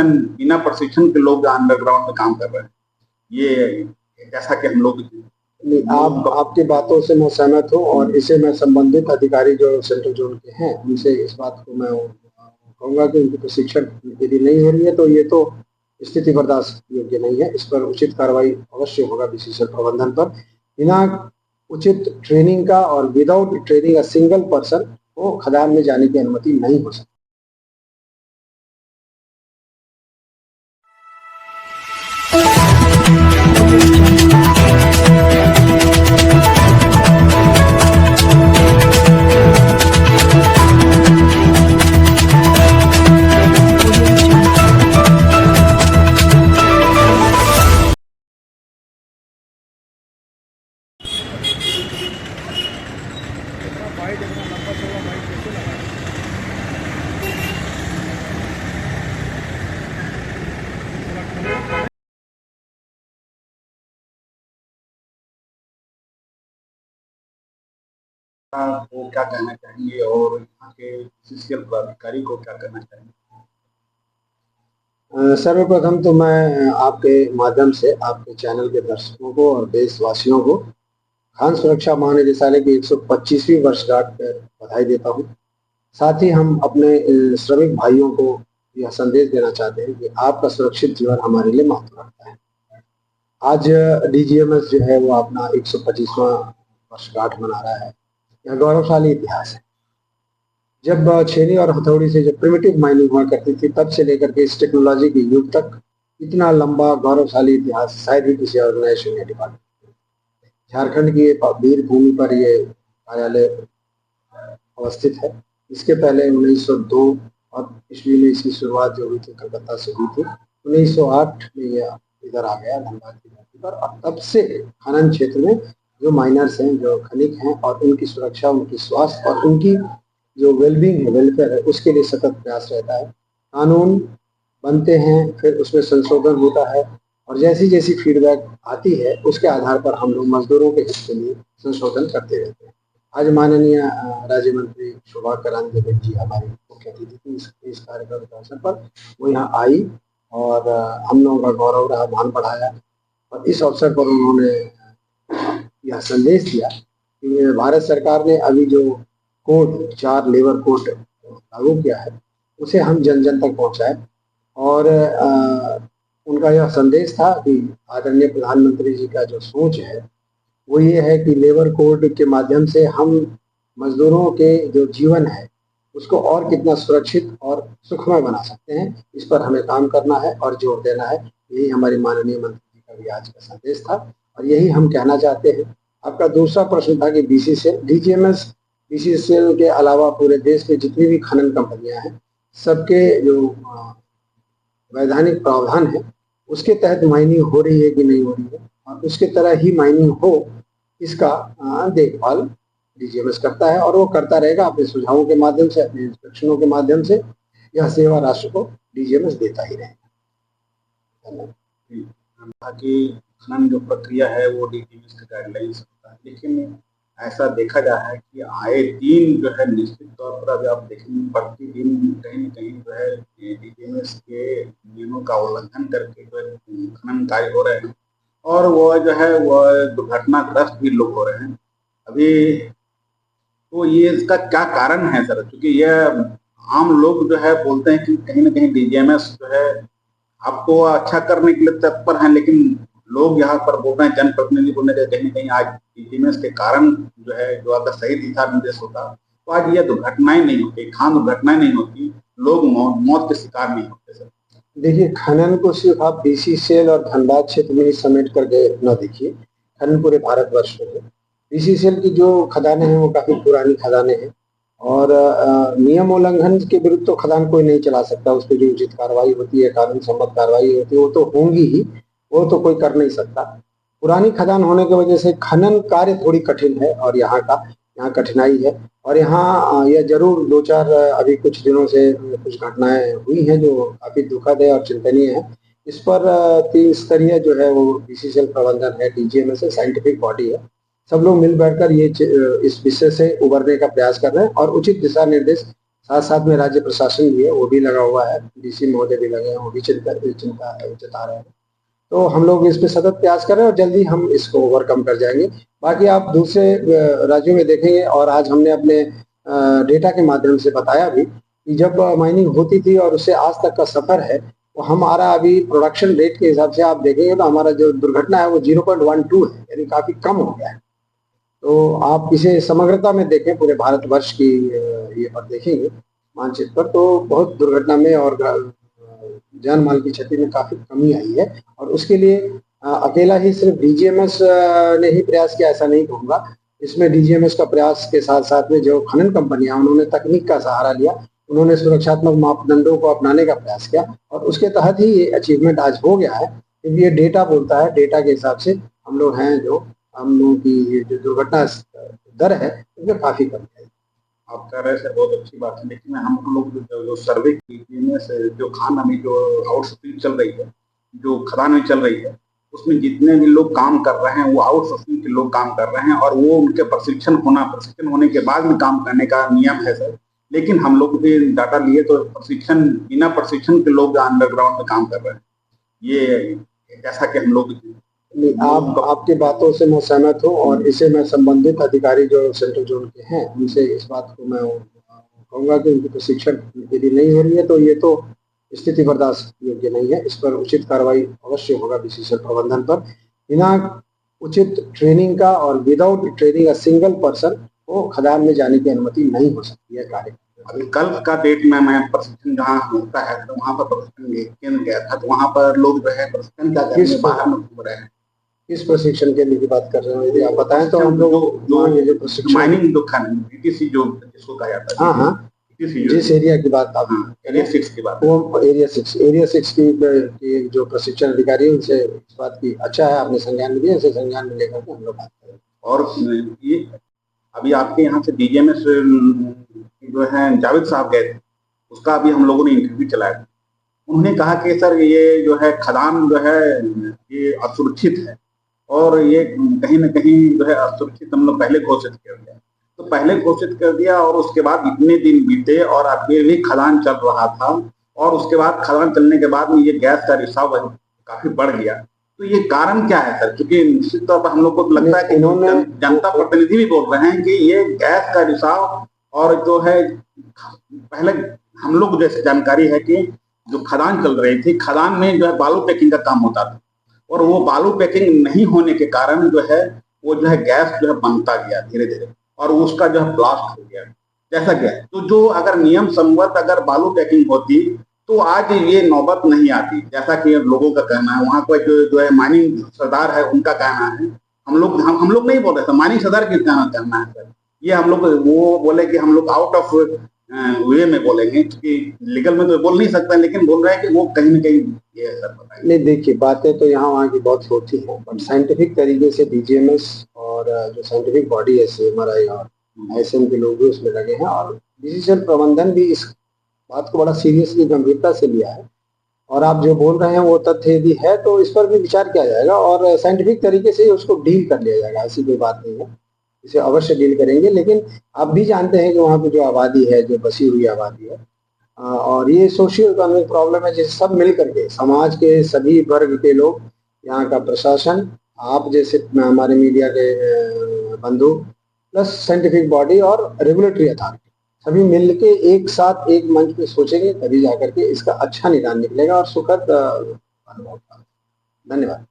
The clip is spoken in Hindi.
बिना प्रशिक्षण के लोग अंडरग्राउंड में काम कर रहे हैं। ये जैसा कि हम लोग आपकी बातों से मैं सहमत हूँ और इसे मैं संबंधित अधिकारी जो सेंट्रल जोन के हैं उनसे इस बात को मैं कहूँगा कि उनकी प्रशिक्षण यदि नहीं हो रही है तो ये तो स्थिति बर्दाश्त योग्य नहीं है। इस पर उचित कार्रवाई अवश्य होगा बीसीसीएल प्रबंधन पर। बिना उचित ट्रेनिंग का और without training a single person को खदान में जाने की अनुमति नहीं हो सकती। को क्या कहना चाहेंगे और यहाँ के बीसीसीएल पदाधिकारी को क्या कहना चाहेंगे? सर्वप्रथम तो मैं आपके माध्यम से आपके चैनल के दर्शकों को और देशवासियों को खान सुरक्षा महानिदेशालय की 125वीं वर्षगांठ पर बधाई देता हूँ। साथ ही हम अपने श्रमिक भाइयों को यह संदेश देना चाहते हैं कि आपका सुरक्षित जीवन हमारे लिए महत्व रखता है। आज डीजीएमएस जो है वो अपना 125वां वर्षगांठ मना रहा है। यह गौरवशाली इतिहास है। जब छेनी और हथौड़ी से जब प्रिमिटिव माइनिंग हुआ करती थी तब से लेकर के इस टेक्नोलॉजी के युग तक इतना लंबा गौरवशाली इतिहास शायद ही किसी ऑर्गेनाइजेशन ने डिपार्टमेंट। झारखंड की वीर भूमि पर ये कार्यालय अवस्थित है। इसके पहले 1902 और ईस्वी में इसकी शुरुआत जो हुई थी कलकत्ता से हुई थी। 1908 में यह इधर आ गया धनबाद की धरती पर और तब से खनन क्षेत्र में जो माइनर्स हैं, जो खनिक हैं और उनकी सुरक्षा, उनकी स्वास्थ्य और उनकी जो वेलबींग है, वेलफेयर है, उसके लिए सतत प्रयास रहता है। कानून बनते हैं, फिर उसमें संशोधन होता है और जैसी जैसी फीडबैक आती है उसके आधार पर हम लोग मजदूरों के हित के लिए संशोधन करते रहते हैं। आज माननीय राज्य मंत्री शोभा करांदे जी हमारी मुख्य अतिथि थी इस कार्यक्रम के अवसर पर। वो यहाँ आई और हम लोगों का गौरव रहा, मान बढ़ाया और इस अवसर पर उन्होंने यह संदेश दिया कि भारत सरकार ने अभी जो कोड 4 लेबर कोड लागू किया है उसे हम जन जन तक पहुंचाए और उनका यह संदेश था कि आदरणीय प्रधानमंत्री जी का जो सोच है वो ये है कि लेबर कोड के माध्यम से हम मजदूरों के जो जीवन है उसको और कितना सुरक्षित और सुखमय बना सकते हैं, इस पर हमें काम करना है और जोर देना है। यही हमारे माननीय मंत्री जी का भी आज का संदेश था और यही हम कहना चाहते हैं। आपका दूसरा प्रश्न था कि बीसीसीएल, डीजीएमएस बीसीसीएल के अलावा पूरे देश में जितनी भी खनन कंपनियां हैं सबके जो वैधानिक प्रावधान है उसके तहत माइनिंग हो रही है कि नहीं हो रही है और उसके तरह ही माइनिंग हो इसका देखभाल डीजीएमएस करता है और वो करता रहेगा अपने सुझावों के माध्यम से, अपने इंस्पेक्शनों के माध्यम से। यह सेवा राष्ट्र को डीजीएमएस देता ही रहेगा। बाकी खनन जो प्रक्रिया है वो डीजीएमएस के गाइडलाइंस होता है, लेकिन ऐसा देखा जा है कि आए दिन जो है निश्चित तौर पर अभी आप देखेंगे प्रतिदिन कहीं न कहीं जो है डीजीएमएस के नियमों का उल्लंघन करके जो है खनन कार्य हो रहे हैं और वो जो है वह दुर्घटनाग्रस्त भी लोग हो रहे हैं अभी। तो ये इसका क्या कारण है सर? क्योंकि यह आम लोग जो है बोलते हैं कि कहीं ना कहीं डीजीएमएस जो है आपको अच्छा करने के लिए तत्पर हैं, लेकिन लोग यहाँ पर बोल रहे हैं, जनप्रतिनिधि बोलने के कहीं ना कहीं आज डीजीएमएस के कारण जो है जो अगर सही दिशा निर्देश होता तो आज ये दुर्घटनाएं नहीं होती, खान दुर्घटनाएं नहीं होती, लोग मौत के शिकार नहीं होते सर। देखिए, खनन को सिर्फ आप बीसीसीएल और धनबाद क्षेत्र में ही समेट करके न देखिए, खनन पूरे भारतवर्ष में है। बीसीसीएल की जो खदानें हैं वो काफी पुरानी खदानें हैं और नियम उल्लंघन के विरुद्ध तो खदान कोई नहीं चला सकता। उस पर जो उचित कार्रवाई होती है, कानून सम्मत कार्रवाई होती है, वो तो होंगी ही, वो तो कोई कर नहीं सकता। पुरानी खदान होने की वजह से खनन कार्य थोड़ी कठिन है और यहाँ कठिनाई है और यहाँ यह जरूर 2-4 अभी कुछ दिनों से कुछ घटनाएं हुई हैं जो काफी दुखद है और चिंतनीय है। इस पर 3 स्तरीय जो है वो बीसीसीएल प्रबंधन है, डीजीएमएस है, साइंटिफिक बॉडी है, सब लोग मिल बैठकर ये इस विषय से उबरने का प्रयास कर रहे हैं और उचित दिशा निर्देश साथ साथ में राज्य प्रशासन भी है, वो भी लगा हुआ है, डीसी महोदय भी लगे हैं, वो भी चिंता जता रहे हैं। तो हम लोग इस पे सतत प्रयास कर रहे हैं और जल्दी हम इसको ओवरकम कर जाएंगे। बाकी आप दूसरे राज्यों में देखेंगे, और आज हमने अपने डेटा के माध्यम से बताया भी कि जब माइनिंग होती थी और उससे आज तक का सफर है, वो हमारा अभी प्रोडक्शन रेट के हिसाब से आप देखेंगे तो हमारा जो दुर्घटना है वो 0.12 है, यानी काफी कम हो गया है। तो आप इसे समग्रता में देखें, पूरे भारतवर्ष की ये पर देखेंगे मानचित्र पर, तो बहुत दुर्घटना में और जान माल की क्षति में काफी कमी आई है। और उसके लिए अकेला ही सिर्फ डीजीएमएस ने ही प्रयास किया ऐसा नहीं कहूंगा। इसमें डीजीएमएस का प्रयास के साथ साथ में जो खनन कंपनियां, उन्होंने तकनीक का सहारा लिया, उन्होंने सुरक्षात्मक मापदंडों को अपनाने का प्रयास किया, और उसके तहत ही ये अचीवमेंट आज हो गया है। क्योंकि ये डेटा बोलता है, डेटा के हिसाब से हम लोग हैं, जो हम लोगों की ये जो दुर्घटना दर है उसमें काफी कमी आई। आप कह रहे हैं बहुत अच्छी बात है, लेकिन हम लोग जो सर्वे की से जो खान अभी जो आउटसोर्सिंग चल रही है, जो खदान में चल रही है, उसमें जितने भी लोग काम कर रहे हैं वो आउटसोर्सिंग के लोग काम कर रहे हैं, और वो उनके प्रशिक्षण होने के बाद में काम करने का नियम है सर। लेकिन हम लोग भी डाटा लिए तो बिना प्रशिक्षण के लोग अंडरग्राउंड में काम कर रहे हैं। ये जैसा कि हम लोग आपकी बातों से मैं सहमत हूँ, और इसे मैं संबंधित अधिकारी जो सेंट्रल जोन के हैं उनसे इस बात को मैं कहूँगा कि उनकी प्रशिक्षण यदि नहीं हो रही है तो ये तो स्थिति बर्दाश्त योग्य नहीं है। इस पर उचित कार्रवाई अवश्य होगा विशेषज्ञ प्रबंधन पर। बिना उचित ट्रेनिंग का और without training a single person को खदान में जाने की अनुमति नहीं हो सकती है कार्य। अभी कल का डेट में मैं प्रशिक्षण जहाँ होता है तो वहाँ पर प्रशिक्षण केंद्र गया था, तो वहाँ पर लोग जो है प्रशिक्षण क्या करने बाहर में घूम रहे हैं। किस प्रशिक्षण केंद्र की बात कर रहे हैं, यदि आप बताएं तो हम लोग जो प्रशिक्षण माइनिंग बीटीसी जो जिसको कहा जाता है। हाँ, जिस एरिया की बात आप एरिया 6 की बात, वो एरिया 6 की जो प्रशिक्षण अधिकारी है उनसे इस बात की अच्छा है आपने संज्ञान लिया, इसे संज्ञान में लेकर के हम लोग बात करें। और ये अभी आपके यहाँ से डीजीएमएस जो है जावेद साहब गए थे, उसका अभी हम लोगों ने इंटरव्यू चलाया। उन्होंने कहा कि सर ये जो है खदान जो है ये असुरक्षित है, और ये कहीं न कहीं जो है असुरक्षित हम लोग पहले घोषित कर दिया। तो पहले घोषित कर दिया और उसके बाद इतने दिन बीते और अभी भी खदान चल रहा था, और उसके बाद खदान चलने के बाद में ये गैस का रिसाव काफी बढ़ गया। तो ये कारण क्या है सर? क्योंकि निश्चित तौर पर हम लोग को लगता है कि जनता प्रतिनिधि भी बोल रहे हैं कि ये गैस का रिसाव, और जो है पहले हम लोग जैसे जानकारी है कि जो खदान चल रही थी, खदान में जो है बालू पैकिंग का काम होता था, और वो बालू पैकिंग नहीं होने के कारण जो है वो जो है गैस जो है बनता गया धीरे धीरे, और उसका जो है ब्लास्ट हो गया जैसा गया। तो जो अगर नियम संगत अगर बालू पैकिंग होती तो आज ये नौबत नहीं आती, जैसा कि लोगों का कहना है। वहाँ पर जो है माइनिंग सरदार है उनका कहना है, हम लोग नहीं बोल रहे थे, माइनिंग सरदार की कहना है सर। ये हम लोग वो बोले कि हम लोग आउट ऑफ वे में बोलेंगे, क्योंकि लीगल में तो बोल नहीं सकते, लेकिन बोल रहे हैं कि वो कहीं न कहीं ये सर बताएं। नहीं, देखिए बातें तो यहाँ वहाँ की बहुत होती हैं, बट साइंटिफिक तरीके से डीजीएमएस और जो साइंटिफिक बॉडी है CMRI और ISM के लोग भी उसमें लगे हैं, और डिसीजन प्रबंधन भी इस बात को बड़ा सीरियसली गंभीरता से लिया है। और आप जो बोल रहे हैं वो तथ्य यदि है तो इस पर भी विचार किया जाएगा और साइंटिफिक तरीके से उसको डील कर लिया जाएगा, ऐसी कोई बात नहीं है, इसे अवश्य डील करेंगे। लेकिन आप भी जानते हैं कि वहाँ पे जो आबादी है, जो बसी हुई आबादी है, और ये सोशियो इकोनॉमिक प्रॉब्लम है, जिसे सब मिल करके समाज के सभी वर्ग के लोग, यहाँ का प्रशासन, आप जैसे हमारे मीडिया के बंधु, प्लस साइंटिफिक बॉडी और रेगुलेटरी अथॉरिटी, सभी मिलके एक साथ एक मंच पे सोचेंगे, तभी जाकर के इसका अच्छा निदान निकलेगा और सुखद अनुभव। धन्यवाद।